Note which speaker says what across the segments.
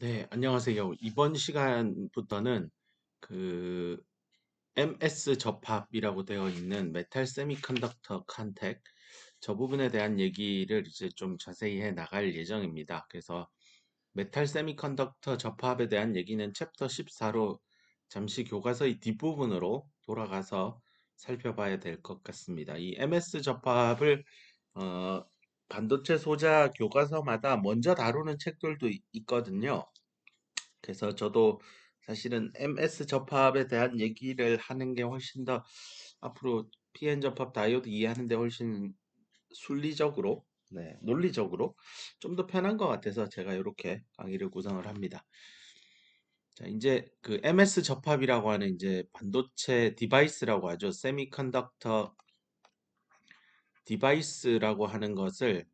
Speaker 1: 네, 안녕하세요. 이번 시간부터는 그 MS 접합이라고 되어 있는 메탈 세미컨덕터 컨택 저 부분에 대한 얘기를 이제 좀 자세히 해 나갈 예정입니다. 그래서 메탈 세미컨덕터 접합에 대한 얘기는 챕터 14로 잠시 교과서의 뒷부분으로 돌아가서 살펴봐야 될 것 같습니다. 이 MS 접합을 어, 반도체 소자 교과서마다 먼저 다루는 책들도 있거든요. 그래서 저도 사실은 MS 접합에 대한 얘기를 하는 게 훨씬 더 앞으로 PN 접합 다이오드 이해하는 데 훨씬 순리적으로, 네, 논리적으로 좀 더 편한 것 같아서 제가 이렇게 강의를 구성을 합니다. 자, 이제 그 MS 접합이라고 하는 이제 반도체 디바이스라고 하죠. 세미컨덕터 디바이스라고 하는 것을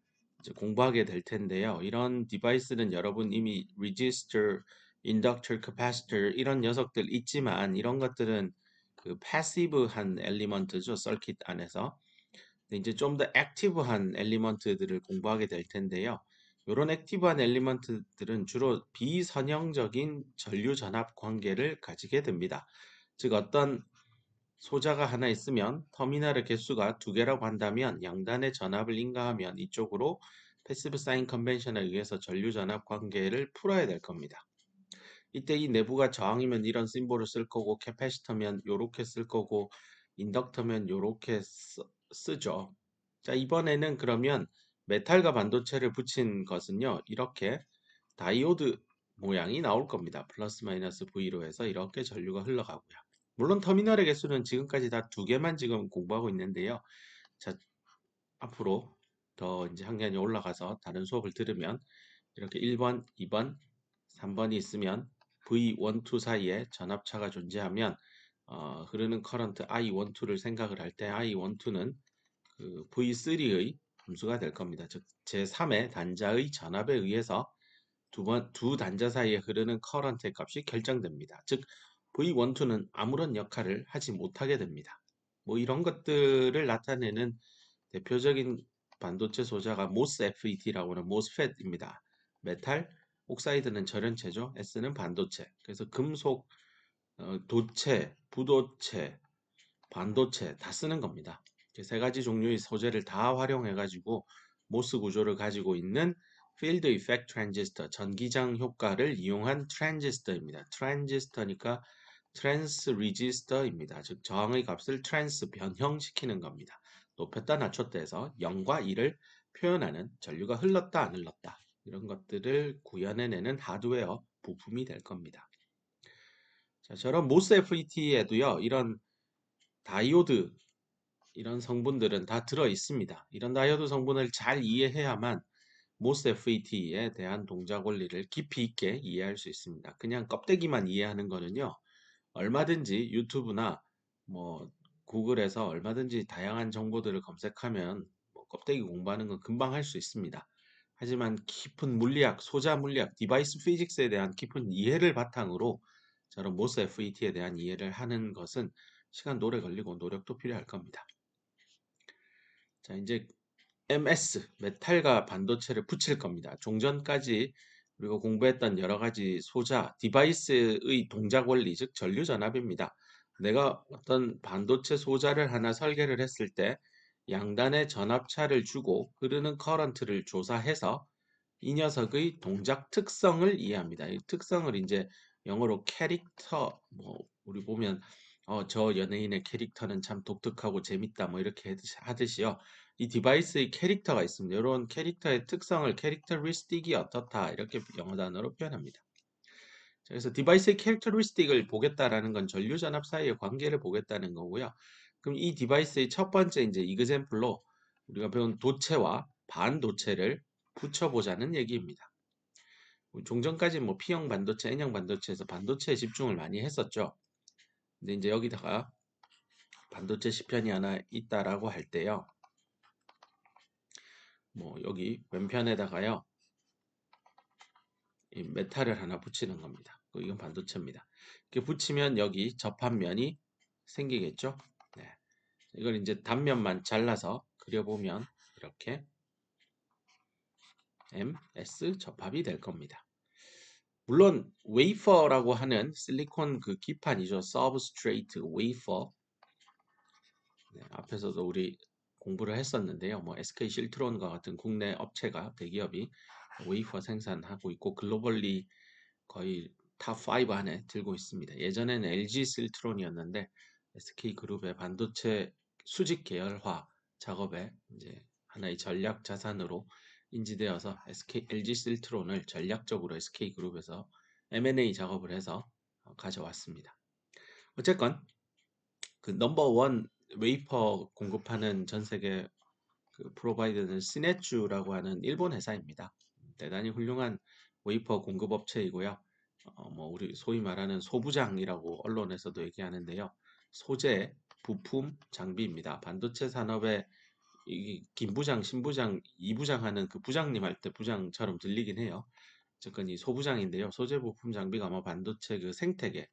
Speaker 1: 이제 공부하게 될 텐데요. 이런 디바이스는 여러분 이미 resistor, inductor, capacitor 이런 녀석들 있지만 이런 것들은 그 패시브한 엘리먼트죠. 서킷 안에서. 근데 이제 좀 더 액티브한 엘리먼트들을 공부하게 될 텐데요. 이런 액티브한 엘리먼트들은 주로 비선형적인 전류 전압 관계를 가지게 됩니다. 즉 어떤 소자가 하나 있으면 터미널의 개수가 두 개라고 한다면 양단의 전압을 인가하면 이쪽으로 패시브 사인 컨벤션에 의해서 전류 전압 관계를 풀어야 될 겁니다. 이때 이 내부가 저항이면 이런 심볼을 쓸 거고 캐패시터면 요렇게 쓸 거고 인덕터면 요렇게 쓰죠. 자, 이번에는 그러면 메탈과 반도체를 붙인 것은요. 이렇게 다이오드 모양이 나올 겁니다. 플러스 마이너스 V로 해서 이렇게 전류가 흘러가고요. 물론 터미널의 개수는 지금까지 다 두 개만 지금 공부하고 있는데요. 자, 앞으로 더 이제 학년이 올라가서 다른 수업을 들으면 이렇게 1번, 2번, 3번이 있으면 V12 사이에 전압차가 존재하면 흐르는 커런트 I12를 생각을 할 때 I12는 그 V3의 함수가 될 겁니다. 즉 제3의 단자의 전압에 의해서 두 단자 사이에 흐르는 커런트의 값이 결정됩니다. 즉 V12는 아무런 역할을 하지 못하게 됩니다. 뭐 이런 것들을 나타내는 대표적인 반도체 소자가 MOSFET라고 하는 MOSFET입니다. 메탈, 옥사이드는 절연체죠. S는 반도체. 그래서 금속, 도체, 부도체, 반도체 다 쓰는 겁니다. 세 가지 종류의 소재를 다 활용해가지고 모스 구조를 가지고 있는 필드 이펙트 트랜지스터, 전기장 효과를 이용한 트랜지스터입니다. 트랜지스터니까 트랜스 리지스터입니다. 즉 저항의 값을 트랜스 변형시키는 겁니다. 높였다 낮췄다 해서 0과 1을 표현하는 전류가 흘렀다 안 흘렀다 이런 것들을 구현해내는 하드웨어 부품이 될 겁니다. 자, 저런 모스 FET에도요 이런 다이오드 이런 성분들은 다 들어 있습니다. 이런 다이오드 성분을 잘 이해해야만 MOSFET에 대한 동작 원리를 깊이 있게 이해할 수 있습니다. 그냥 껍데기만 이해하는 거는요. 얼마든지 유튜브나 뭐 구글에서 얼마든지 다양한 정보들을 검색하면 뭐 껍데기 공부하는 건 금방 할 수 있습니다. 하지만 깊은 물리학, 소자 물리학, 디바이스 피직스에 대한 깊은 이해를 바탕으로 저런 MOSFET에 대한 이해를 하는 것은 시간 오래 걸리고 노력도 필요할 겁니다. 자, 이제 MS, 메탈과 반도체를 붙일 겁니다. 종전까지 우리가 공부했던 여러 가지 소자, 디바이스의 동작 원리, 즉 전류 전압입니다. 내가 어떤 반도체 소자를 하나 설계를 했을 때 양단의 전압차를 주고 흐르는 커런트를 조사해서 이 녀석의 동작 특성을 이해합니다. 이 특성을 이제 영어로 캐릭터, 뭐 우리 보면 저 연예인의 캐릭터는 참 독특하고 재밌다 뭐 이렇게 하듯이요. 이 디바이스의 캐릭터가 있습니다. 이런 캐릭터의 특성을 캐릭터리스틱이 어떻다 이렇게 영어 단어로 표현합니다. 그래서 디바이스의 캐릭터리스틱을 보겠다라는 건 전류 전압 사이의 관계를 보겠다는 거고요. 그럼 이 디바이스의 첫 번째 이제 이그샘플로 우리가 배운 도체와 반도체를 붙여보자는 얘기입니다. 종전까지 뭐 P형 반도체, N형 반도체에서 반도체에 집중을 많이 했었죠. 근데 이제 여기다가 반도체 시편이 하나 있다라고 할 때요. 뭐 여기 왼편에다가요. 이 메탈을 하나 붙이는 겁니다. 이건 반도체입니다. 이렇게 붙이면 여기 접합면이 생기겠죠? 네. 이걸 이제 단면만 잘라서 그려보면 이렇게 MS 접합이 될 겁니다. 물론 웨이퍼라고 하는 실리콘 그 기판이죠. 서브스트레이트 웨이퍼. 네, 앞에서도 우리 공부를 했었는데요. 뭐 SK 실트론과 같은 국내 업체가 대기업이 웨이퍼 생산하고 있고 글로벌리 거의 탑5 안에 들고 있습니다. 예전에는 LG 실트론이었는데 SK 그룹의 반도체 수직 계열화 작업에 이제 하나의 전략 자산으로 인지되어서 LG 실트론을 전략적으로 SK 그룹에서 M&A 작업을 해서 가져왔습니다. 어쨌건 그 넘버원 웨이퍼 공급하는 전 세계 그 프로바이더는 시네츄라고 하는 일본 회사입니다. 대단히 훌륭한 웨이퍼 공급 업체이고요. 뭐 우리 소위 말하는 소부장이라고 언론에서도 얘기하는데요. 소재, 부품, 장비입니다. 반도체 산업의 이 김부장, 신부장, 이부장 하는 그 부장님 할 때 부장처럼 들리긴 해요. 어쨌건 이 소부장인데요. 소재, 부품, 장비가 아마 반도체 그 생태계,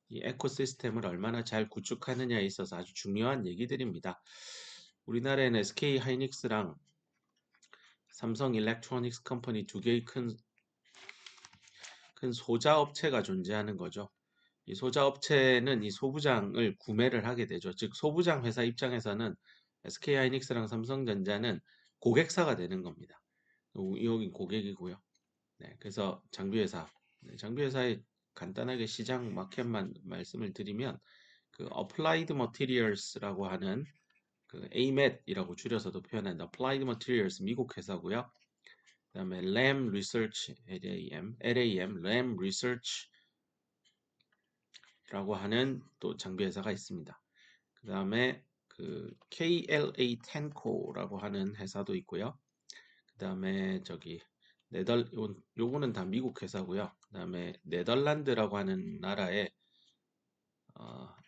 Speaker 1: 이 에코시스템을 얼마나 잘 구축하느냐에 있어서 아주 중요한 얘기들입니다. 우리나라에는 SK 하이닉스랑 삼성 일렉트로닉스 컴퍼니 두 개의 큰 소자 업체가 존재하는 거죠. 이 소자 업체는 이 소부장을 구매를 하게 되죠. 즉 소부장 회사 입장에서는 SK 하이닉스랑 삼성전자는 고객사가 되는 겁니다. 여기 고객이고요. 네, 그래서 장비회사, 장비회사의 간단하게 시장 마켓만 말씀을 드리면 그 Applied Materials라고 하는 그 AMAT이라고 줄여서도 표현하는 Applied Materials 미국 회사고요. 그다음에 Lam Research LAM Research라고 하는 또 장비 회사가 있습니다. 그다음에 그 KLA Tenco라고 하는 회사도 있고요. 그다음에 저기 요거는 다 미국 회사고요. 그다음에 네덜란드라고 하는 나라의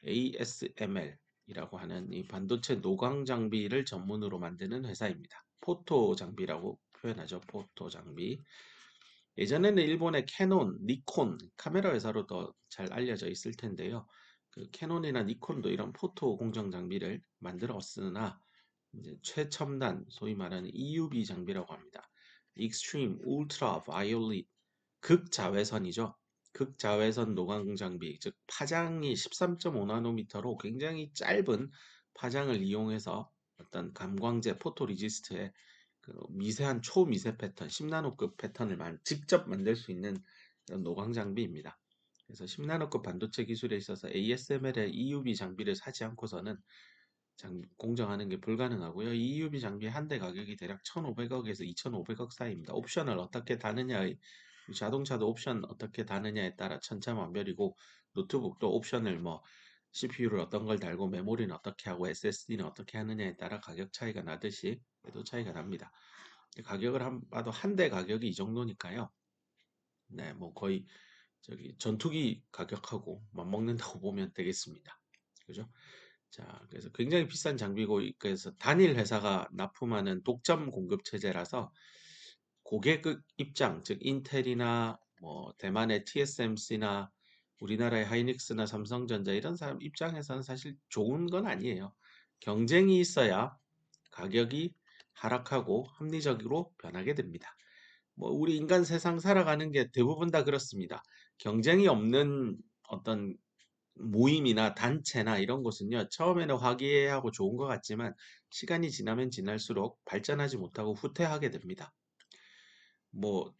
Speaker 1: ASML이라고 하는 이 반도체 노광 장비를 전문으로 만드는 회사입니다. 포토 장비라고 표현하죠. 포토 장비. 예전에는 일본의 캐논, 니콘 카메라 회사로 더 잘 알려져 있을 텐데요. 그 캐논이나 니콘도 이런 포토 공정 장비를 만들었으나 이제 최첨단 소위 말하는 EUV 장비라고 합니다. Extreme Ultra Violet 극자외선이죠. 극자외선 노광 장비, 즉 파장이 13.5나노미터로 굉장히 짧은 파장을 이용해서 어떤 감광제 포토리지스트의 그 미세한 초미세 패턴, 10나노급 패턴을 직접 만들 수 있는 이런 노광 장비입니다. 그래서 10나노급 반도체 기술에 있어서 ASML의 EUV 장비를 사지 않고서는 공정하는 게 불가능하고요. 이 EUV 장비 한 대 가격이 대략 1,500억에서 2,500억 사이입니다. 옵션을 어떻게 다느냐의 자동차도 옵션 어떻게 다느냐에 따라 천차만별이고 노트북도 옵션을 뭐 CPU를 어떤 걸 달고 메모리는 어떻게 하고 SSD는 어떻게 하느냐에 따라 가격 차이가 나듯이 얘도 차이가 납니다. 가격을 봐도 한 대 가격이 이 정도니까요. 네, 뭐 거의 저기 전투기 가격하고 맞먹는다고 보면 되겠습니다. 그죠? 자, 그래서 굉장히 비싼 장비고, 그래서 단일 회사가 납품하는 독점 공급 체제라서 고객 입장, 즉 인텔이나 뭐 대만의 TSMC나 우리나라의 하이닉스나 삼성전자 이런 사람 입장에서는 사실 좋은 건 아니에요. 경쟁이 있어야 가격이 하락하고 합리적으로 변하게 됩니다. 뭐 우리 인간 세상 살아가는 게 대부분 다 그렇습니다. 경쟁이 없는 어떤 모임이나 단체나 이런 곳은요, 처음에는 화기애애하고 좋은 것 같지만 시간이 지나면 지날수록 발전하지 못하고 후퇴하게 됩니다. 뭐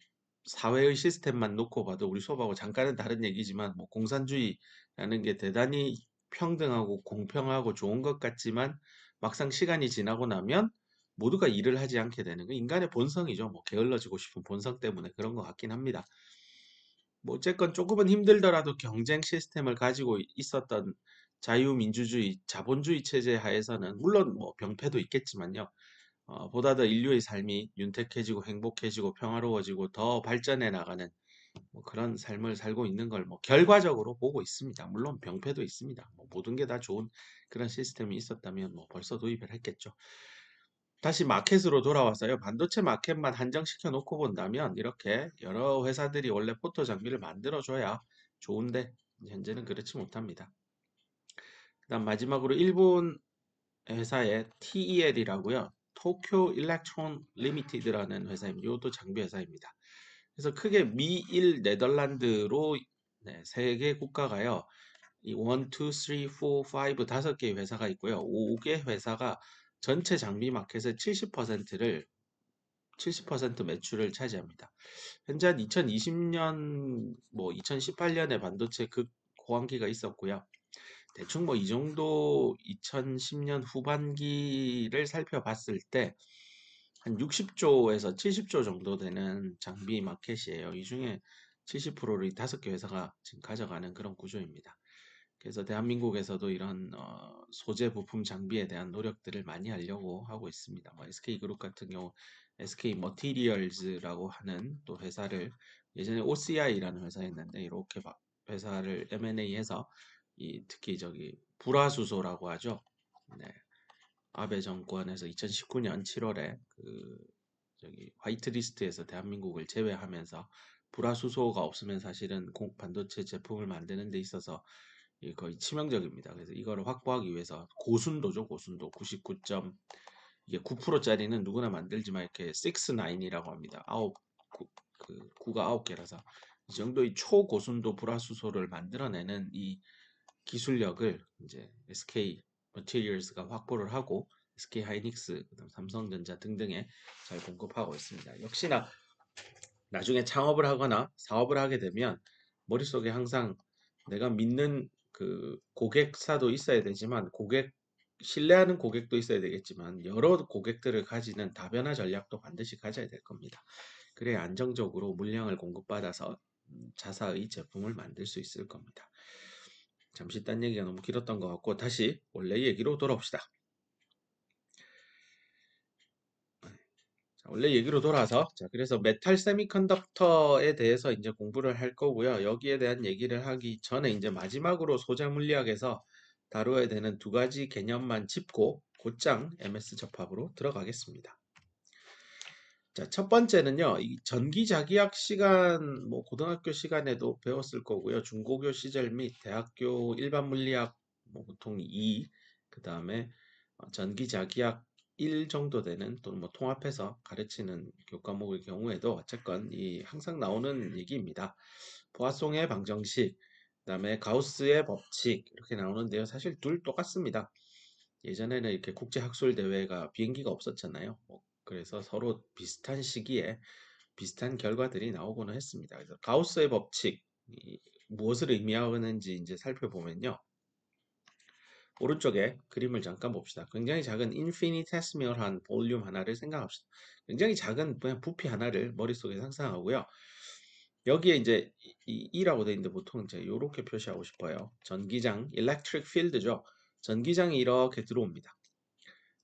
Speaker 1: 사회의 시스템만 놓고 봐도 우리 수업하고 잠깐은 다른 얘기지만 뭐 공산주의라는 게 대단히 평등하고 공평하고 좋은 것 같지만 막상 시간이 지나고 나면 모두가 일을 하지 않게 되는 거 인간의 본성이죠. 뭐 게을러지고 싶은 본성 때문에 그런 것 같긴 합니다. 뭐 어쨌건 조금은 힘들더라도 경쟁 시스템을 가지고 있었던 자유민주주의, 자본주의 체제 하에서는 물론 뭐 병폐도 있겠지만요. 보다 더 인류의 삶이 윤택해지고 행복해지고 평화로워지고 더 발전해 나가는 뭐 그런 삶을 살고 있는 걸 뭐 결과적으로 보고 있습니다. 물론 병폐도 있습니다. 뭐 모든 게 다 좋은 그런 시스템이 있었다면 뭐 벌써 도입을 했겠죠. 다시 마켓으로 돌아와서요. 반도체 마켓만 한정시켜 놓고 본다면 이렇게 여러 회사들이 원래 포토 장비를 만들어줘야 좋은데 현재는 그렇지 못합니다. 그다음 마지막으로 일본 회사의 TEL이라고요. 도쿄 일렉트론 리미티드라는 회사입니다. 이것도 장비 회사입니다. 그래서 크게 미, 일, 네덜란드로 네, 세 개 국가가요. 이 1, 2, 3, 4, 5 다섯 개의 회사가 있고요. 5개 회사가 전체 장비 마켓의 70% 매출을 차지합니다. 현재 한 2020년, 뭐 2018년에 반도체 극호황기가 있었고요. 대충 뭐 이 정도 2010년 후반기를 살펴봤을 때 한 60조에서 70조 정도 되는 장비 마켓이에요. 이 중에 70%를 이 다섯 개 회사가 지금 가져가는 그런 구조입니다. 그래서 대한민국에서도 이런 소재 부품 장비에 대한 노력들을 많이 하려고 하고 있습니다. 뭐 SK그룹 같은 경우 SK 머티리얼즈라고 하는 또 회사를 예전에 OCI라는 회사였는데 이렇게 회사를 M&A해서 이 특히 저기 불화수소라고 하죠. 네. 아베 정권에서 2019년 7월에 그 저기 화이트리스트에서 대한민국을 제외하면서 불화수소가 없으면 사실은 반도체 제품을 만드는 데 있어서 이게 거의 치명적입니다. 그래서 이거를 확보하기 위해서 고순도죠, 고순도 99. 이게 9%짜리는 누구나 만들지만 이렇게 6-9이라고 합니다. 그 9가 9개라서 이 정도의 초고순도 불화수소를 만들어내는 이 기술력을 이제 SK Materials가 확보를 하고 SK 하이닉스, 그다음 삼성전자 등등에 잘 공급하고 있습니다. 역시나 나중에 창업을 하거나 사업을 하게 되면 머릿속에 항상 내가 믿는 그 고객사도 있어야 되지만 신뢰하는 고객도 있어야 되겠지만 여러 고객들을 가지는 다변화 전략도 반드시 가져야 될 겁니다. 그래야 안정적으로 물량을 공급받아서 자사의 제품을 만들 수 있을 겁니다. 잠시 딴 얘기가 너무 길었던 것 같고 다시 원래 얘기로 돌아옵시다. 자, 원래 얘기로 돌아와서 자, 그래서 메탈 세미컨덕터에 대해서 이제 공부를 할 거고요. 여기에 대한 얘기를 하기 전에 이제 마지막으로 소재 물리학에서 다루어야 되는 두 가지 개념만 짚고 곧장 MS 접합으로 들어가겠습니다. 자, 첫 번째는요. 이 전기자기학 시간 뭐 고등학교 시간에도 배웠을 거고요. 중고교 시절 및 대학교 일반 물리학 뭐 보통 2, 그다음에 전기자기학 1 정도 되는 또는 뭐 통합해서 가르치는 교과목의 경우에도 어쨌건 이 항상 나오는 얘기입니다. 포화송의 방정식, 그다음에 가우스의 법칙 이렇게 나오는데요. 사실 둘 똑같습니다. 예전에는 이렇게 국제학술 대회가 비행기가 없었잖아요. 그래서 서로 비슷한 시기에 비슷한 결과들이 나오고는 했습니다. 그래서 가우스의 법칙 무엇을 의미하는지 이제 살펴보면요. 오른쪽에 그림을 잠깐 봅시다. 굉장히 작은 인피니테스멀한 볼륨 하나를 생각합시다. 굉장히 작은 그냥 부피 하나를 머릿속에 상상하고요. 여기에 이제 E라고 되어 있는데 보통 이제 이렇게 표시하고 싶어요. 전기장, electric field죠. 전기장이 이렇게 들어옵니다.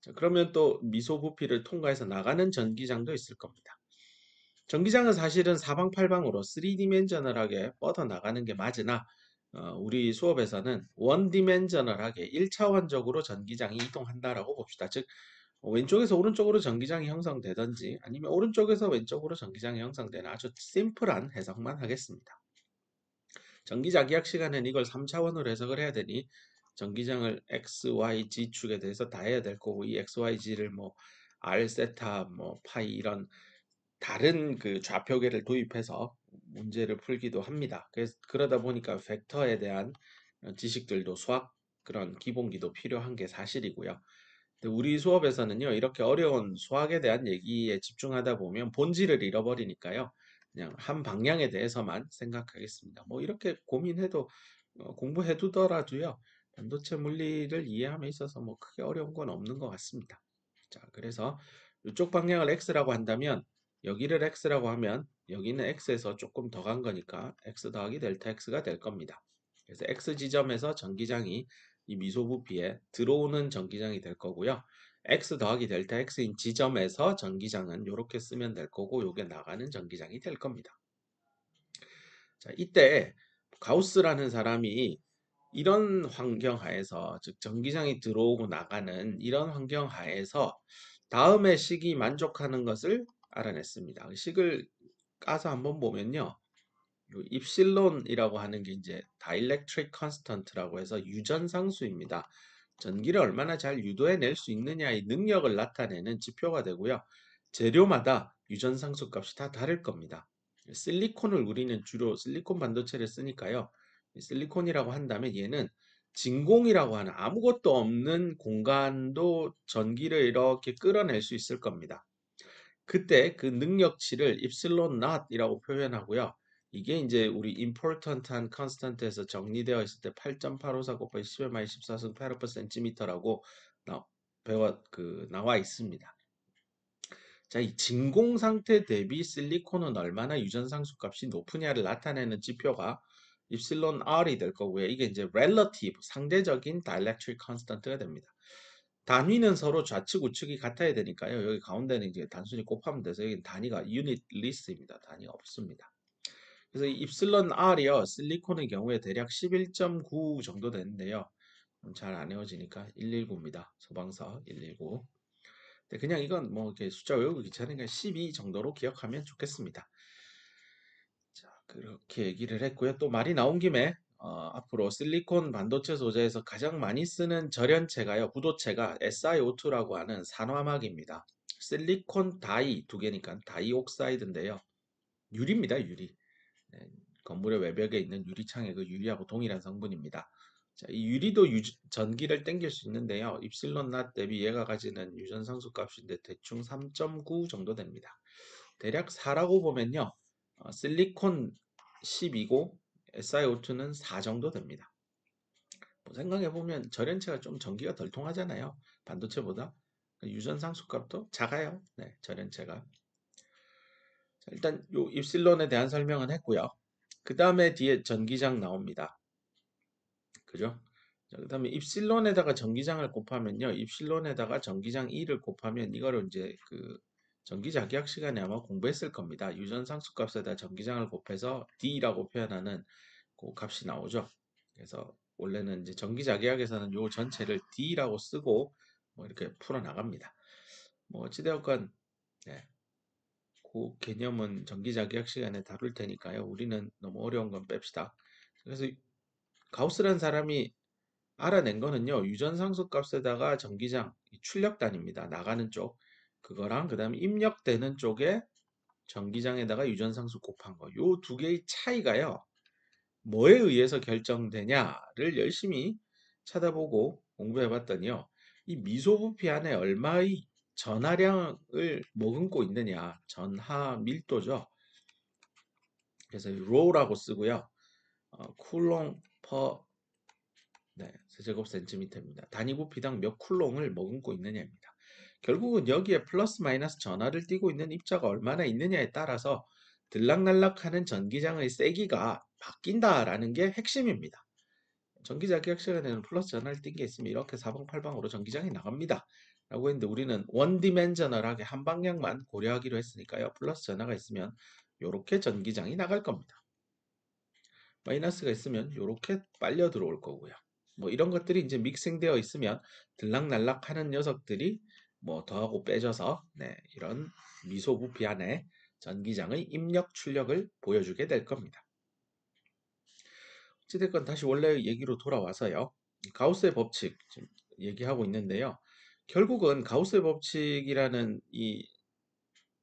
Speaker 1: 자, 그러면 또 미소 부피를 통과해서 나가는 전기장도 있을 겁니다. 전기장은 사실은 사방팔방으로 3디멘저널하게 뻗어 나가는 게 맞으나 우리 수업에서는 원디멘저널하게 1차원적으로 전기장이 이동한다라고 봅시다. 즉 왼쪽에서 오른쪽으로 전기장이 형성되든지 아니면 오른쪽에서 왼쪽으로 전기장이 형성되는 아주 심플한 해석만 하겠습니다. 전기자기학 시간에는 이걸 3차원으로 해석을 해야 되니 전기장을 X, Y, Z 축에 대해서 다 해야 될 거고 이 X, Y, Z를 뭐 R, 세타, 뭐 파이 이런 다른 그 좌표계를 도입해서 문제를 풀기도 합니다. 그래서 그러다 보니까 벡터에 대한 지식들도 수학 그런 기본기도 필요한 게 사실이고요. 근데 우리 수업에서는요, 이렇게 어려운 수학에 대한 얘기에 집중하다 보면 본질을 잃어버리니까요. 그냥 한 방향에 대해서만 생각하겠습니다. 뭐 이렇게 고민해도 공부해 두더라도요. 반도체 물리를 이해함에 있어서 뭐 크게 어려운 건 없는 것 같습니다. 자, 그래서 이쪽 방향을 x라고 한다면 여기를 x라고 하면 여기는 x에서 조금 더 간 거니까 x 더하기 델타 x가 될 겁니다. 그래서 x 지점에서 전기장이 이 미소 부피에 들어오는 전기장이 될 거고요. x 더하기 델타 x인 지점에서 전기장은 이렇게 쓰면 될 거고 요게 나가는 전기장이 될 겁니다. 자, 이때 가우스라는 사람이 이런 환경 하에서 즉 전기장이 들어오고 나가는 이런 환경 하에서 다음의 식이 만족하는 것을 알아냈습니다. 식을 까서 한번 보면요. 요 입실론이라고 하는 게 이제 dielectric constant라고 해서 유전상수입니다. 전기를 얼마나 잘 유도해낼 수 있느냐의 능력을 나타내는 지표가 되고요. 재료마다 유전상수 값이 다 다를 겁니다. 실리콘을 우리는 주로 실리콘 반도체를 쓰니까요. 실리콘이라고 한다면 얘는 진공이라고 하는 아무것도 없는 공간도 전기를 이렇게 끌어낼 수 있을 겁니다. 그때 그 능력치를 입실론 not이라고 표현하고요. 이게 이제 우리 important한 constant에서 정리되어 있을 때 8.854 곱하기 10의 마이너스 14승 페르퍼센티미터라고 나와 있습니다. 자, 이 진공 상태 대비 실리콘은 얼마나 유전상수 값이 높으냐를 나타내는 지표가 입실론 R이 될 거고요. 이게 이제 relative, 상대적인 dielectric constant가 됩니다. 단위는 서로 좌측 우측이 같아야 되니까요. 여기 가운데는 이제 단순히 곱하면 돼서 여기 단위가 unit list입니다. 단위가 없습니다. 그래서 이 입실론 R이요. 실리콘의 경우에 대략 11.9 정도 되는데요. 잘 안 외워지니까 119입니다. 소방서 119. 그냥 이건 뭐 이렇게 숫자 외우기 귀찮으니까 12 정도로 기억하면 좋겠습니다. 자, 그렇게 얘기를 했고요. 또 말이 나온 김에 앞으로 실리콘 반도체 소재에서 가장 많이 쓰는 절연체가요. 부도체가 SiO2라고 하는 산화막입니다. 실리콘 다이 두 개니까 다이옥사이드인데요. 유리입니다, 유리. 네, 건물의 외벽에 있는 유리창의 그 유리하고 동일한 성분입니다. 자, 이 유리도 전기를 땡길 수 있는데요. 입실론 낫 대비 얘가 가지는 유전 상수 값인데 대충 3.9 정도 됩니다. 대략 4라고 보면요. 실리콘 10이고 SiO2는 4 정도 됩니다. 뭐 생각해 보면 절연체가 좀 전기가 덜 통하잖아요. 반도체보다. 유전 상수 값도 작아요. 네, 절연체가. 자, 일단 요 입실론에 대한 설명은 했고요. 그 다음에 뒤에 전기장 나옵니다. 그죠? 그 다음에 입실론에다가 전기장을 곱하면요. 입실론에다가 전기장 2를 곱하면 이거를 이제 그 전기자기학 시간에 아마 공부했을 겁니다. 유전 상수값에다 전기장을 곱해서 D라고 표현하는 그 값이 나오죠. 그래서 원래는 이제 전기자기학에서는 요 전체를 D라고 쓰고 뭐 이렇게 풀어 나갑니다. 뭐 어찌되었건 네, 그 개념은 전기자기학 시간에 다룰 테니까요. 우리는 너무 어려운 건 뺍시다. 그래서 가우스라는 사람이 알아낸 거는요. 유전상수 값에다가 전기장, 출력단입니다. 나가는 쪽. 그거랑 그 다음에 입력되는 쪽에 전기장에다가 유전상수 곱한 거. 요 두 개의 차이가요. 뭐에 의해서 결정되냐를 열심히 찾아보고 공부해 봤더니요. 이 미소부피 안에 얼마의 전하량을 머금고 있느냐. 전하 밀도죠. 그래서 로라고 쓰고요. 쿨롱 퍼 네, 세제곱 센티미터입니다. 단위 부피당 몇 쿨롱을 머금고 있느냐입니다. 결국은 여기에 플러스 마이너스 전하를 띠고 있는 입자가 얼마나 있느냐에 따라서 들락날락하는 전기장의 세기가 바뀐다라는 게 핵심입니다. 전기자기학 시간에는 플러스 전하를 띈 게 있으면 이렇게 사방팔방으로 전기장이 나갑니다. 라고 했는데 우리는 원디멘저널하게 한 방향만 고려하기로 했으니까요. 플러스 전하가 있으면 이렇게 전기장이 나갈 겁니다. 마이너스가 있으면 이렇게 빨려 들어올 거고요. 뭐 이런 것들이 이제 믹싱되어 있으면 들락날락 하는 녀석들이 뭐 더하고 빼져서 네, 이런 미소부피 안에 전기장의 입력 출력을 보여주게 될 겁니다. 어찌됐건 다시 원래 얘기로 돌아와서요. 가우스의 법칙 지금 얘기하고 있는데요. 결국은 가우스의 법칙이라는 이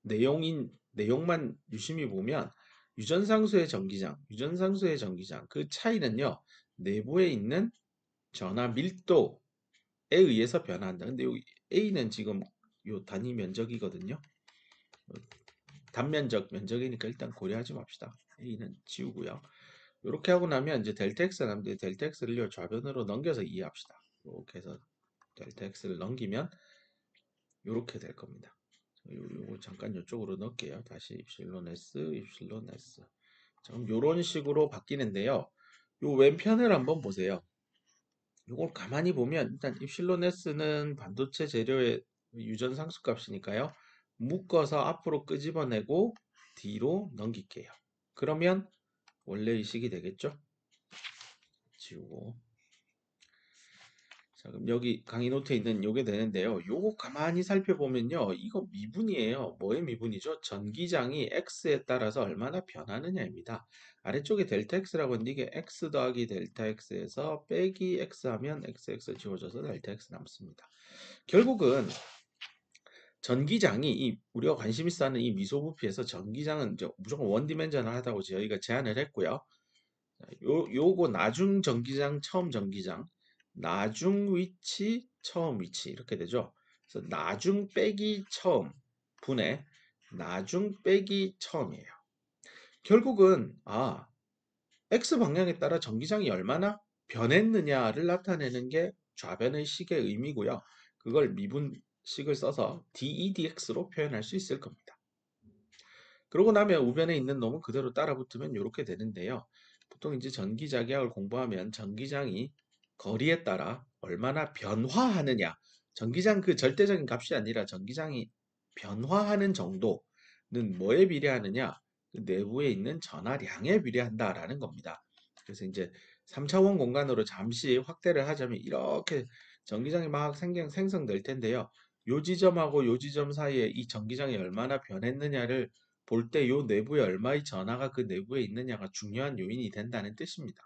Speaker 1: 내용만 유심히 보면 유전상수의 전기장 그 차이는요. 내부에 있는 전하 밀도에 의해서 변화한다. 근데 여기 A는 지금 요 단위 면적이거든요. 단면적 면적이니까 일단 고려하지 맙시다. A는 지우고요. 이렇게 하고 나면 이제 델타 X가 남는데 델타 X를 좌변으로 넘겨서 이해합시다. 이렇게 해서 델타 X를 넘기면 이렇게 될 겁니다. 요거 잠깐 이쪽으로 넣을게요. 다시 입실론 S, 입실론 S. 자, 그럼 이런 식으로 바뀌는데요. 요 왼편을 한번 보세요. 이걸 가만히 보면 일단 입실론 S는 반도체 재료의 유전 상수값이니까요. 묶어서 앞으로 끄집어내고 뒤로 넘길게요. 그러면 원래의 식이 되겠죠? 지우고. 자, 그럼 여기 강의 노트에 있는 요게 되는데요. 요거 가만히 살펴보면요. 이거 미분이에요. 뭐의 미분이죠? 전기장이 x에 따라서 얼마나 변하느냐입니다. 아래쪽에 델타 x라고 했는데 이게 x 더하기 델타 x에서 빼기 x 하면 xx 지워져서 델타 x 남습니다. 결국은 전기장이 우리가 관심 있어 하는 이 미소부피에서 전기장은 무조건 원디멘저널하다고 저희가 제안을 했고요. 요거 나중 전기장, 처음 전기장, 나중 위치, 처음 위치 이렇게 되죠. 그래서 나중 빼기 처음 분의 나중 빼기 처음이에요. 결국은 x 방향에 따라 전기장이 얼마나 변했느냐를 나타내는 게 좌변의 식의 의미고요. 그걸 미분식을 써서 dEdx로 표현할 수 있을 겁니다. 그러고 나면 우변에 있는 놈은 그대로 따라 붙으면 이렇게 되는데요. 보통 이제 전기자기학을 공부하면 전기장이 거리에 따라 얼마나 변화하느냐, 전기장 그 절대적인 값이 아니라 전기장이 변화하는 정도는 뭐에 비례하느냐, 그 내부에 있는 전하량에 비례한다라는 겁니다. 그래서 이제 3차원 공간으로 잠시 확대를 하자면 이렇게 전기장이 막 생성될 텐데요. 요 지점하고 요 지점 사이에 이 전기장이 얼마나 변했느냐를 볼 때 요 내부에 얼마의 전하가 그 내부에 있느냐가 중요한 요인이 된다는 뜻입니다.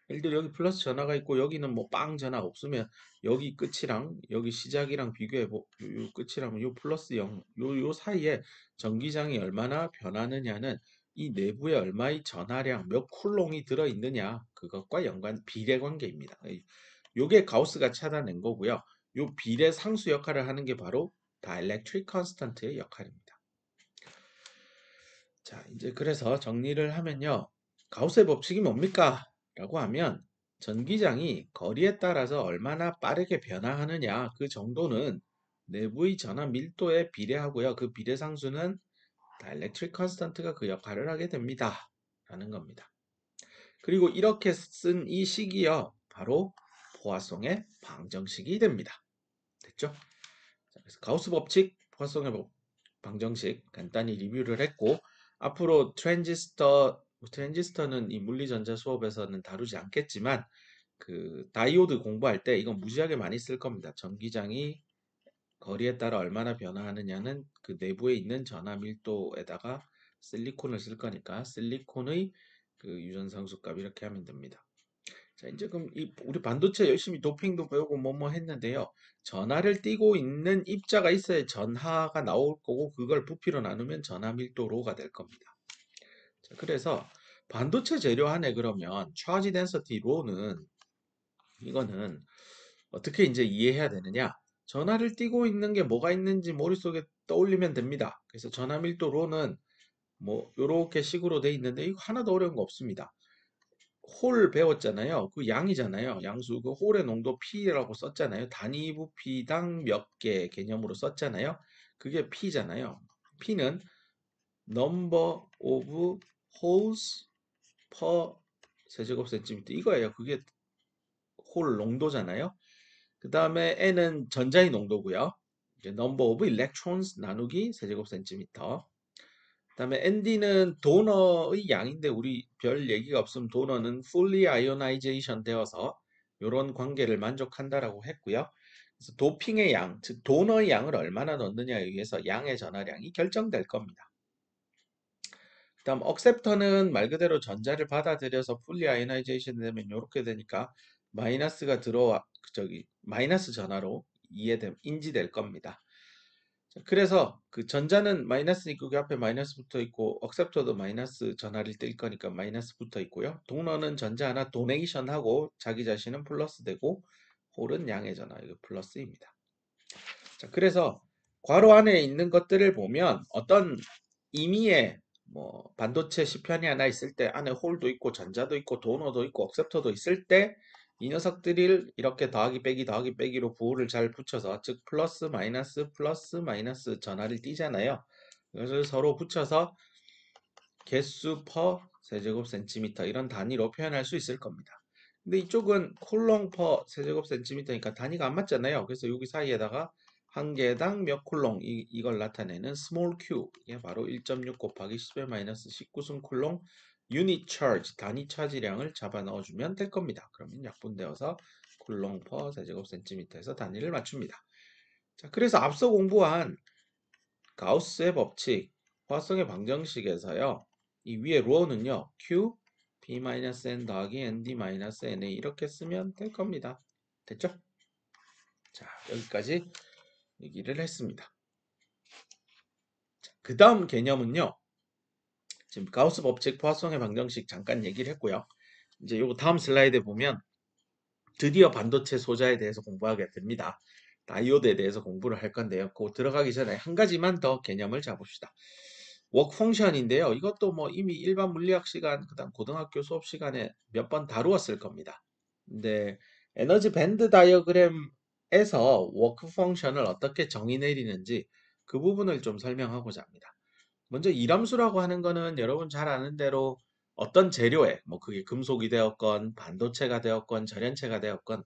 Speaker 1: 예를 들어 여기 플러스 전하가 있고 여기는 뭐 빵 전하가 없으면 여기 끝이랑 여기 시작이랑 비교해 보 요 끝이랑 요 플러스 0, 요 사이에 전기장이 얼마나 변하느냐는 이 내부에 얼마의 전하량 몇 쿨롱이 들어 있느냐 그것과 비례 관계입니다. 요게 가우스가 찾아낸 거고요. 요 비례 상수 역할을 하는 게 바로 다일렉트릭 컨스턴트의 역할입니다. 자, 이제 그래서 정리를 하면요. 가우스의 법칙이 뭡니까? 라고 하면 전기장이 거리에 따라서 얼마나 빠르게 변화하느냐 그 정도는 내부의 전하 밀도에 비례하고요. 그 비례 상수는 다일렉트릭 컨스턴트가 그 역할을 하게 됩니다. 라는 겁니다. 그리고 이렇게 쓴 이 식이요. 바로 포화송의 방정식이 됩니다. 됐죠? 자, 그래서 가우스 법칙, 포화송의 방정식 간단히 리뷰를 했고 앞으로 트랜지스터는 이 물리전자 수업에서는 다루지 않겠지만 그 다이오드 공부할 때 이건 무지하게 많이 쓸 겁니다. 전기장이 거리에 따라 얼마나 변화하느냐는 그 내부에 있는 전하 밀도에다가 실리콘을 쓸 거니까 실리콘의 그 유전상수 값 이렇게 하면 됩니다. 자, 이제 그럼 우리 반도체 열심히 도핑도 배우고 뭐뭐 했는데요. 전하를 띠고 있는 입자가 있어야 전하가 나올 거고 그걸 부피로 나누면 전하 밀도 로가 될 겁니다. 자, 그래서 반도체 재료 안에 그러면 charge density 로는 이거는 어떻게 이제 이해해야 되느냐? 전하를 띠고 있는 게 뭐가 있는지 머릿속에 떠올리면 됩니다. 그래서 전하 밀도 로는 뭐 요렇게 식으로 돼 있는데 이거 하나도 어려운 거 없습니다. 홀 배웠잖아요. 그 양이잖아요. 양수 그 홀의 농도 P라고 썼잖아요. 단위 부피당 몇 개 개념으로 썼잖아요. 그게 P잖아요. P는 number of holes per 세제곱 센티미터 이거예요. 그게 홀 농도잖아요. 그 다음에 N은 전자의 농도고요. 이제 number of electrons 나누기 세제곱 센티미터. 그다음에 ND는 도너의 양인데 우리 별 얘기가 없으면 도너는 fully ionization 되어서 이런 관계를 만족한다라고 했고요. 그래서 도핑의 양, 즉 도너의 양을 얼마나 넣느냐에 의해서 양의 전하량이 결정될 겁니다. 그다음 acceptor는 말 그대로 전자를 받아들여서 fully ionization 되면 이렇게 되니까 마이너스가 들어와 마이너스 전하로 인지될 겁니다. 그래서 그 전자는 마이너스 있고 그 앞에 마이너스 붙어 있고 억셉터도 마이너스 전하를 띨 거니까 마이너스 붙어 있고요. 동너는 전자 하나 도네이션 하고 자기 자신은 플러스 되고 홀은 양의 전하 이거 플러스입니다. 자, 그래서 괄호 안에 있는 것들을 보면 어떤 임의의 뭐 반도체 시편이 하나 있을 때 안에 홀도 있고 전자도 있고 도너도 있고 억셉터도 있을 때 이 녀석들을 이렇게 더하기 빼기로 부호를 잘 붙여서 즉 플러스 마이너스 전하를 띠잖아요. 그래서 서로 붙여서 개수 퍼 세제곱 센티미터 이런 단위로 표현할 수 있을 겁니다. 근데 이쪽은 쿨롱 퍼 세제곱 센티미터니까 단위가 안 맞잖아요. 그래서 여기 사이에다가 한 개당 몇 쿨롱 이걸 나타내는 스몰 q 이게 바로 1.6 곱하기 10의 마이너스 19승 쿨롱 유닛 차지 단위 차지량을 잡아 넣어주면 될 겁니다. 그러면 약분되어서 쿨롱 퍼 세제곱 센티미터에서 단위를 맞춥니다. 자, 그래서 앞서 공부한 가우스의 법칙, 화성의 방정식에서요. 이 위에 로어는요. Q, B-N 더하기 ND-NA 이렇게 쓰면 될 겁니다. 됐죠? 자, 여기까지 얘기를 했습니다. 그 다음 개념은요. 지금 가우스 법칙 포화성의 방정식 잠깐 얘기를 했고요. 이제 요거 다음 슬라이드에 보면 드디어 반도체 소자에 대해서 공부하게 됩니다. 다이오드에 대해서 공부를 할 건데요. 그거 들어가기 전에 한 가지만 더 개념을 잡읍시다. 워크 펑션인데요. 이것도 뭐 이미 일반 물리학 시간, 그다음 고등학교 수업 시간에 몇 번 다루었을 겁니다. 근데 에너지 밴드 다이어그램에서 워크 펑션을 어떻게 정의 내리는지 그 부분을 좀 설명하고자 합니다. 먼저 이람수라고 하는 거는 여러분 잘 아는 대로 어떤 재료에, 뭐 그게 금속이 되었건, 반도체가 되었건, 절연체가 되었건,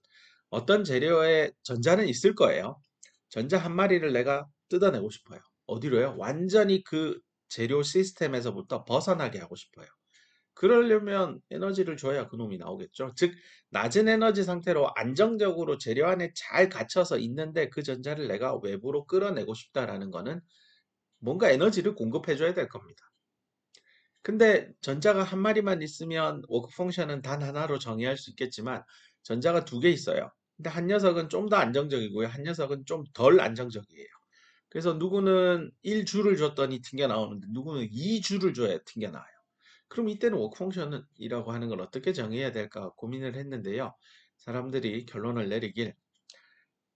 Speaker 1: 어떤 재료에 전자는 있을 거예요. 전자 한 마리를 내가 뜯어내고 싶어요. 어디로요? 완전히 그 재료 시스템에서부터 벗어나게 하고 싶어요. 그러려면 에너지를 줘야 그놈이 나오겠죠. 즉, 낮은 에너지 상태로 안정적으로 재료 안에 잘 갇혀서 있는데 그 전자를 내가 외부로 끌어내고 싶다라는 거는 뭔가 에너지를 공급해 줘야 될 겁니다. 근데 전자가 한 마리만 있으면 워크 펑션은 단 하나로 정의할 수 있겠지만 전자가 두 개 있어요. 근데 한 녀석은 좀 더 안정적이고요. 한 녀석은 좀 덜 안정적이에요. 그래서 누구는 1주를 줬더니 튕겨 나오는데 누구는 2주를 줘야 튕겨 나와요. 그럼 이때는 워크 펑션이라고 하는 걸 어떻게 정의해야 될까 고민을 했는데요. 사람들이 결론을 내리길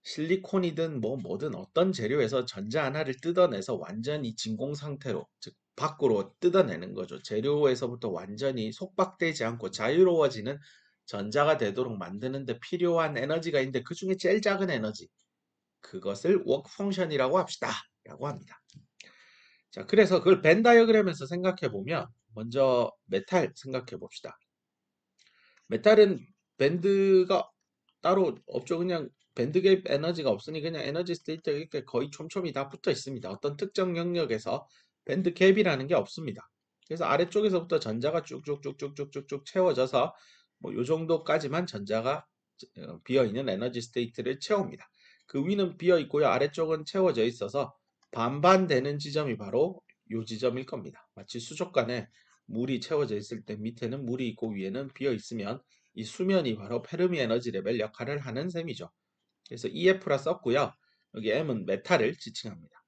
Speaker 1: 실리콘이든 뭐든 어떤 재료에서 전자 하나를 뜯어내서 완전히 진공 상태로, 즉 밖으로 뜯어내는 거죠. 재료에서부터 완전히 속박되지 않고 자유로워지는 전자가 되도록 만드는데 필요한 에너지가 있는데 그 중에 제일 작은 에너지, 그것을 워크 펑션이라고 합시다 라고 합니다. 자, 그래서 그걸 벤 다이어그램에서 생각해 보면 먼저 메탈 생각해 봅시다. 메탈은 밴드가 따로 없죠. 그냥 밴드갭 에너지가 없으니 그냥 에너지 스테이트가 이렇게 거의 촘촘히 다 붙어 있습니다. 어떤 특정 영역에서 밴드갭이라는 게 없습니다. 그래서 아래쪽에서부터 전자가 쭉쭉쭉쭉쭉쭉 채워져서 뭐 요 정도까지만 전자가 비어 있는 에너지 스테이트를 채웁니다. 그 위는 비어 있고요. 아래쪽은 채워져 있어서 반반 되는 지점이 바로 요 지점일 겁니다. 마치 수족관에 물이 채워져 있을 때 밑에는 물이 있고 위에는 비어 있으면 이 수면이 바로 페르미 에너지 레벨 역할을 하는 셈이죠. 그래서 EF라 썼고요. 여기 M은 메탈을 지칭합니다.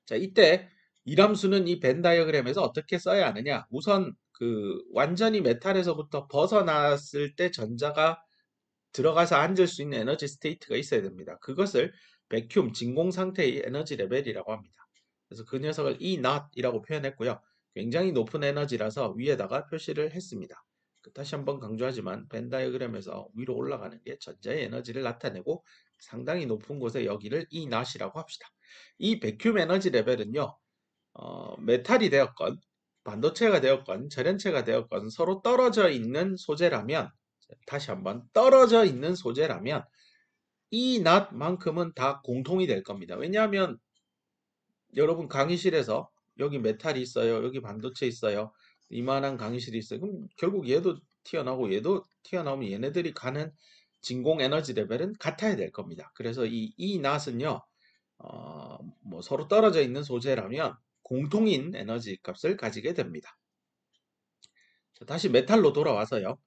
Speaker 1: 자, 이때 이람수는 이 벤 다이어그램에서 어떻게 써야 하느냐? 우선 그 완전히 메탈에서부터 벗어났을 때 전자가 들어가서 앉을 수 있는 에너지 스테이트가 있어야 됩니다. 그것을 백큐um 진공 상태의 에너지 레벨이라고 합니다. 그래서 그 녀석을 E not이라고 표현했고요. 굉장히 높은 에너지라서 위에다가 표시를 했습니다. 다시 한번 강조하지만 벤 다이어그램에서 위로 올라가는 게 전자의 에너지를 나타내고 상당히 높은 곳에 여기를 E not이라고 합시다. 이 백큐um 에너지 레벨은요. 메탈이 되었건 반도체가 되었건 절연체가 되었건 서로 떨어져 있는 소재라면, 다시 한번 떨어져 있는 소재라면 이 낫만큼은 다 공통이 될 겁니다. 왜냐하면 여러분 강의실에서 여기 메탈이 있어요. 여기 반도체 있어요. 이만한 강의실이 있어요. 그럼 결국 얘도 튀어나오고 얘도 튀어나오면 얘네들이 가는 진공 에너지 레벨은 같아야 될 겁니다. 그래서 이 낫은요. 뭐 서로 떨어져 있는 소재라면 공통인 에너지 값을 가지게 됩니다. 자, 다시 메탈로 돌아와서요.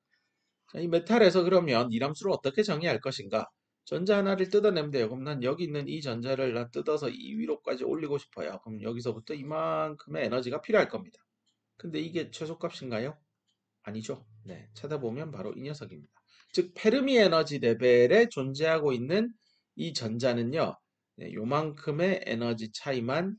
Speaker 1: 자, 이 메탈에서 그러면 이람수를 어떻게 정의할 것인가? 전자 하나를 뜯어내면 돼요. 그럼 난 여기 있는 이 전자를 나 뜯어서 이 위로까지 올리고 싶어요. 그럼 여기서부터 이만큼의 에너지가 필요할 겁니다. 근데 이게 최소값인가요? 아니죠. 네, 찾아보면 바로 이 녀석입니다. 즉 페르미 에너지 레벨에 존재하고 있는 이 전자는요. 네, 요만큼의 에너지 차이만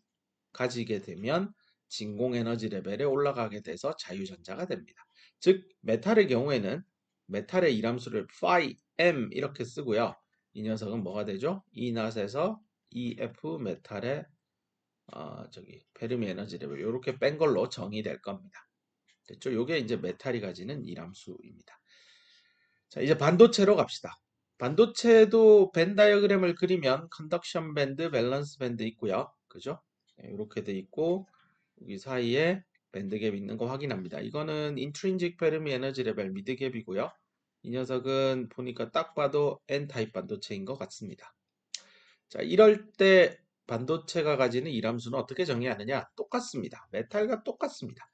Speaker 1: 가지게 되면 진공 에너지 레벨에 올라가게 돼서 자유전자가 됩니다. 즉 메탈의 경우에는 메탈의 이람수를 phi m 이렇게 쓰고요. 이 녀석은 뭐가 되죠? E 낫에서 EF 메탈의 페르미 에너지 레벨 이렇게 뺀 걸로 정의될 겁니다. 됐죠? 요게 이제 메탈이 가지는 이람수입니다. 자, 이제 반도체로 갑시다. 반도체도 벤 다이어그램을 그리면 컨덕션 밴드, 밸런스 밴드 있고요. 그죠? 이렇게 돼 있고 여기 사이에 밴드 갭 있는 거 확인합니다. 이거는 인트린직 페르미 에너지 레벨 미드 갭이고요. 이 녀석은 보니까 딱 봐도 N 타입 반도체인 것 같습니다. 자, 이럴 때 반도체가 가지는 이람수는 어떻게 정의하느냐? 똑같습니다. 메탈과 똑같습니다.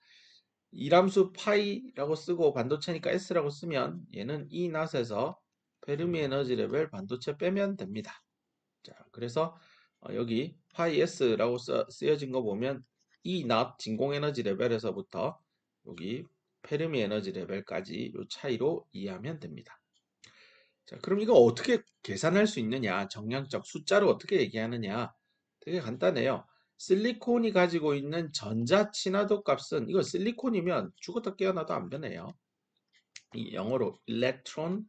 Speaker 1: 이람수 파이라고 쓰고 반도체니까 S라고 쓰면 얘는 E 낫에서 페르미 에너지 레벨 반도체 빼면 됩니다. 자, 그래서 여기 파이 S라고 쓰여진 거 보면 E not 진공에너지 레벨에서부터 여기 페르미 에너지 레벨까지 이 차이로 이해하면 됩니다. 자, 그럼 이거 어떻게 계산할 수 있느냐? 정량적 숫자로 어떻게 얘기하느냐? 되게 간단해요. 실리콘이 가지고 있는 전자 친화도 값은 이거 실리콘이면 죽었다 깨어나도 안 변해요. 이 영어로 electron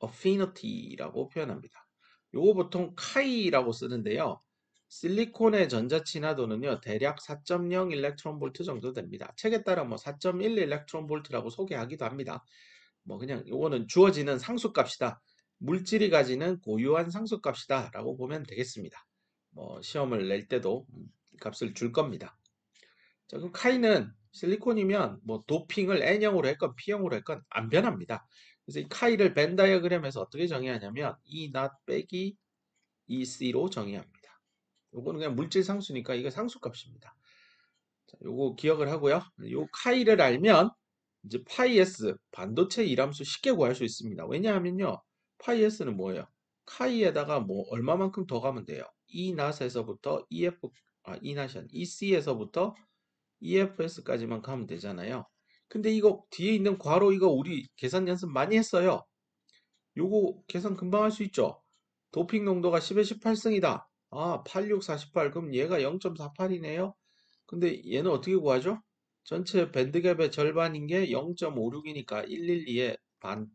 Speaker 1: affinity라고 표현합니다. 요거 보통 카이라고 쓰는데요. 실리콘의 전자 친화도는요, 대략 4.0 일렉트론 볼트 정도 됩니다. 책에 따라 뭐 4.1 일렉트론 볼트라고 소개하기도 합니다. 뭐 그냥 요거는 주어지는 상수값이다. 물질이 가지는 고유한 상수값이다 라고 보면 되겠습니다. 뭐 시험을 낼 때도 값을 줄 겁니다. 자, 그럼 카이는 실리콘이면 뭐 도핑을 N형으로 했건 P형으로 했건 안 변합니다. 그래서 이 카이를 벤 다이어그램에서 어떻게 정의하냐면 E not 빼기 EC로 정의합니다. 요거는 그냥 물질 상수니까 이거 상수값입니다. 자, 요거 기억을 하고요. 요 카이를 알면 이제 파이 S 반도체 이함수 쉽게 구할 수 있습니다. 왜냐하면요. 파이 S는 뭐예요? 카이에다가 뭐 얼마만큼 더 가면 돼요. E not에서부터 E not이 아니라 EC에서부터 EFS까지만 가면 되잖아요. 근데 이거 뒤에 있는 괄호 이거 우리 계산 연습 많이 했어요. 요거 계산 금방 할 수 있죠. 도핑 농도가 10에 18승이다. 아, 8648. 그럼 얘가 0.48이네요. 근데 얘는 어떻게 구하죠? 전체 밴드갭의 절반인 게 0.56이니까 112의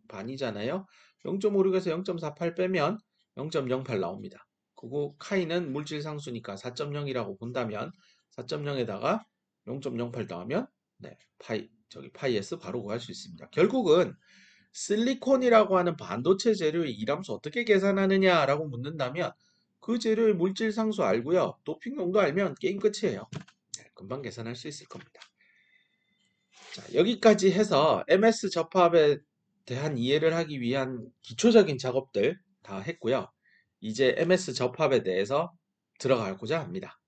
Speaker 1: 반이잖아요. 0.56에서 0.48 빼면 0.08 나옵니다. 그리고 카이는 물질 상수니까 4.0이라고 본다면 4.0에다가 0.08 더하면 네, 파이 S 바로 구할 수 있습니다. 결국은 실리콘이라고 하는 반도체 재료의 이함수 어떻게 계산하느냐라고 묻는다면 그 재료의 물질 상수 알고요. 도핑 농도 알면 게임 끝이에요. 네, 금방 계산할 수 있을 겁니다. 자, 여기까지 해서 MS 접합에 대한 이해를 하기 위한 기초적인 작업들 다 했고요. 이제 MS 접합에 대해서 들어가고자 합니다.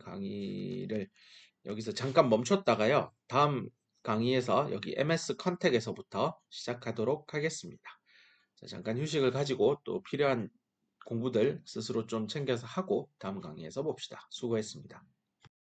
Speaker 1: 강의를 여기서 잠깐 멈췄다가요. 다음 강의에서 여기 MS 컨택에서부터 시작하도록 하겠습니다. 자, 잠깐 휴식을 가지고 또 필요한 공부들 스스로 좀 챙겨서 하고 다음 강의에서 봅시다. 수고했습니다.